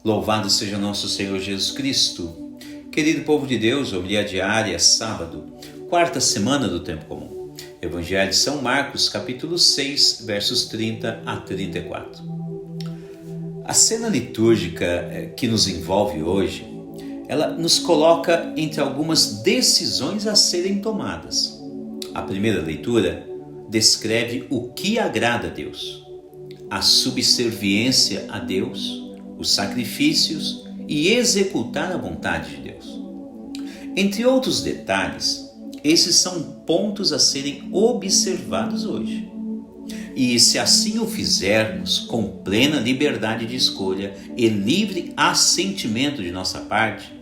Louvado seja nosso Senhor Jesus Cristo. Querido povo de Deus, homilia diária, sábado, quarta semana do tempo comum. Evangelho de São Marcos, capítulo 6, versos 30 a 34. A cena litúrgica que nos envolve hoje, ela nos coloca entre algumas decisões a serem tomadas. A primeira leitura descreve o que agrada a Deus, a subserviência a Deus, os sacrifícios e executar a vontade de Deus. Entre outros detalhes, esses são pontos a serem observados hoje. E se assim o fizermos com plena liberdade de escolha e livre assentimento de nossa parte,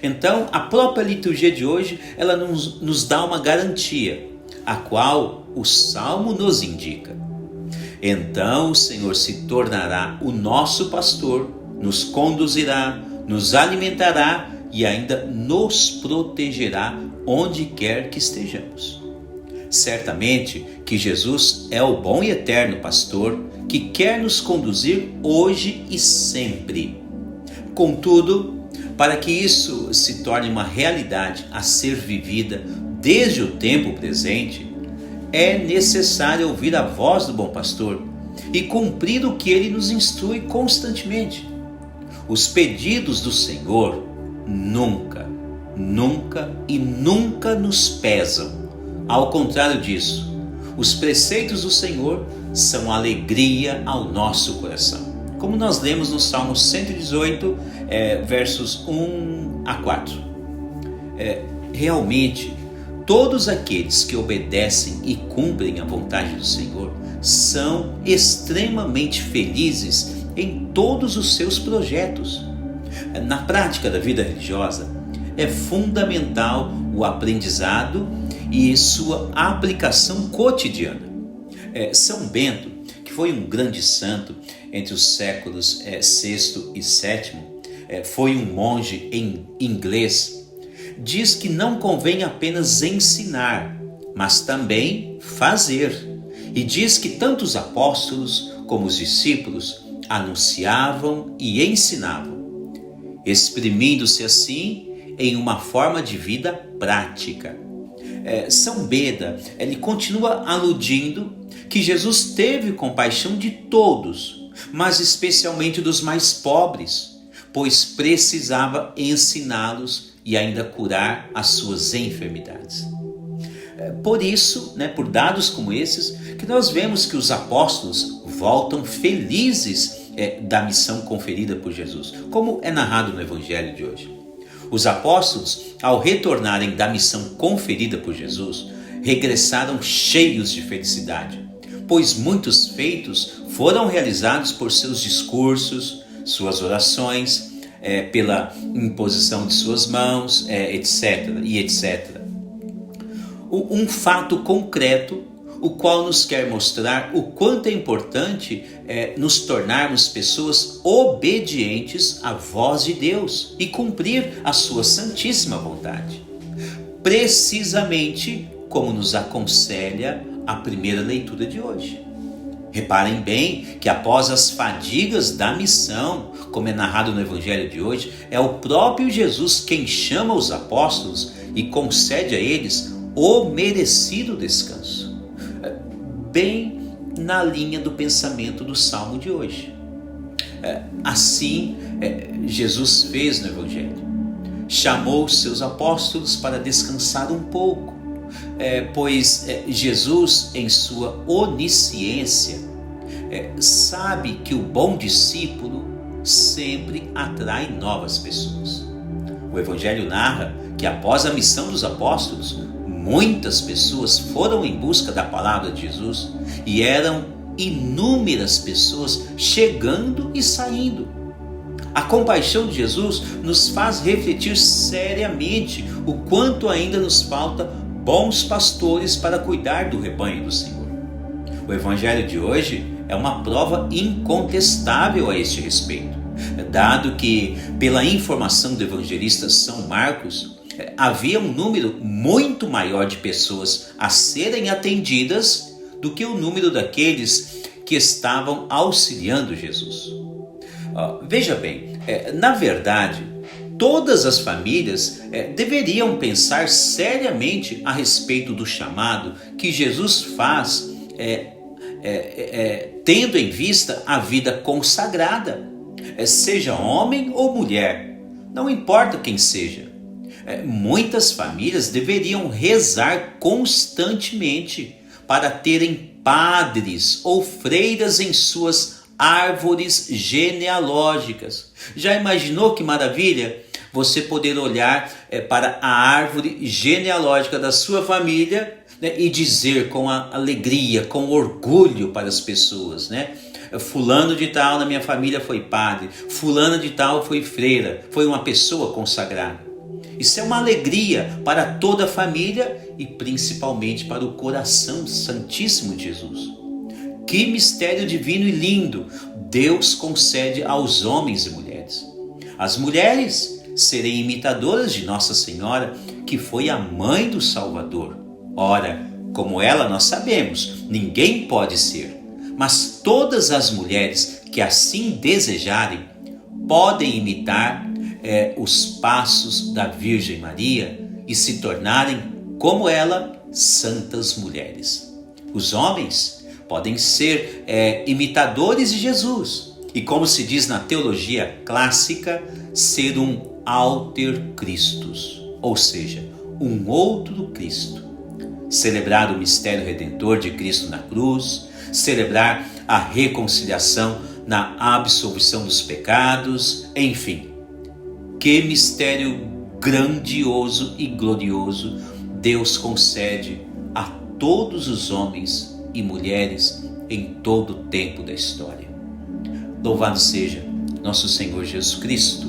então a própria liturgia de hoje ela nos dá uma garantia, a qual o Salmo nos indica. Então o Senhor se tornará o nosso pastor, nos conduzirá, nos alimentará e ainda nos protegerá onde quer que estejamos. Certamente que Jesus é o bom e eterno pastor que quer nos conduzir hoje e sempre. Contudo, para que isso se torne uma realidade a ser vivida desde o tempo presente, é necessário ouvir a voz do bom pastor e cumprir o que ele nos instrui constantemente. Os pedidos do Senhor nunca nos pesam. Ao contrário disso, os preceitos do Senhor são alegria ao nosso coração. Como nós lemos no Salmo 118, versos 1 a 4. Realmente, todos aqueles que obedecem e cumprem a vontade do Senhor são extremamente felizes em todos os seus projetos. Na prática da vida religiosa, é fundamental o aprendizado e sua aplicação cotidiana. São Bento, que foi um grande santo entre os séculos VI e VII, foi um monge em inglês, diz que não convém apenas ensinar, mas também fazer. E diz que tanto os apóstolos como os discípulos anunciavam e ensinavam, exprimindo-se assim em uma forma de vida prática. São Beda, ele continua aludindo que Jesus teve compaixão de todos, mas especialmente dos mais pobres, pois precisava ensiná-los e ainda curar as suas enfermidades. Por isso, por dados como esses, que nós vemos que os apóstolos voltam felizes da missão conferida por Jesus, como é narrado no Evangelho de hoje. Os apóstolos, ao retornarem da missão conferida por Jesus, regressaram cheios de felicidade, pois muitos feitos foram realizados por seus discursos, suas orações, pela imposição de suas mãos, etc. Um fato concreto, o qual nos quer mostrar o quanto é importante nos tornarmos pessoas obedientes à voz de Deus e cumprir a sua santíssima vontade. Precisamente como nos aconselha a primeira leitura de hoje. Reparem bem que após as fadigas da missão, como é narrado no Evangelho de hoje, é o próprio Jesus quem chama os apóstolos e concede a eles o merecido descanso. Bem na linha do pensamento do Salmo de hoje. Assim, Jesus fez no Evangelho. Chamou os seus apóstolos para descansar um pouco, pois Jesus, em sua onisciência, sabe que o bom discípulo sempre atrai novas pessoas. O Evangelho narra que após a missão dos apóstolos, muitas pessoas foram em busca da palavra de Jesus e eram inúmeras pessoas chegando e saindo. A compaixão de Jesus nos faz refletir seriamente o quanto ainda nos falta bons pastores para cuidar do rebanho do Senhor. O Evangelho de hoje é uma prova incontestável a este respeito, dado que, pela informação do evangelista São Marcos, havia um número muito maior de pessoas a serem atendidas do que o número daqueles que estavam auxiliando Jesus. Veja bem, na verdade, todas as famílias deveriam pensar seriamente a respeito do chamado que Jesus faz, tendo em vista a vida consagrada, seja homem ou mulher, não importa quem seja. Muitas famílias deveriam rezar constantemente para terem padres ou freiras em suas árvores genealógicas. Já imaginou que maravilha? Você poder olhar para a árvore genealógica da sua família, né, e dizer com alegria, com orgulho para as pessoas, né? Fulano de tal na minha família foi padre, fulano de tal foi freira, foi uma pessoa consagrada. Isso é uma alegria para toda a família e principalmente para o coração santíssimo de Jesus. Que mistério divino e lindo Deus concede aos homens e mulheres. As mulheres serem imitadoras de Nossa Senhora, que foi a mãe do Salvador. Ora, como ela nós sabemos, ninguém pode ser, mas todas as mulheres que assim desejarem podem imitar os passos da Virgem Maria e se tornarem, como ela, santas mulheres. Os homens podem ser imitadores de Jesus e, como se diz na teologia clássica, ser um alter Christus, ou seja, um outro Cristo. Celebrar o mistério redentor de Cristo na cruz, celebrar a reconciliação na absolvição dos pecados, enfim. Que mistério grandioso e glorioso Deus concede a todos os homens e mulheres em todo o tempo da história. Louvado seja nosso Senhor Jesus Cristo,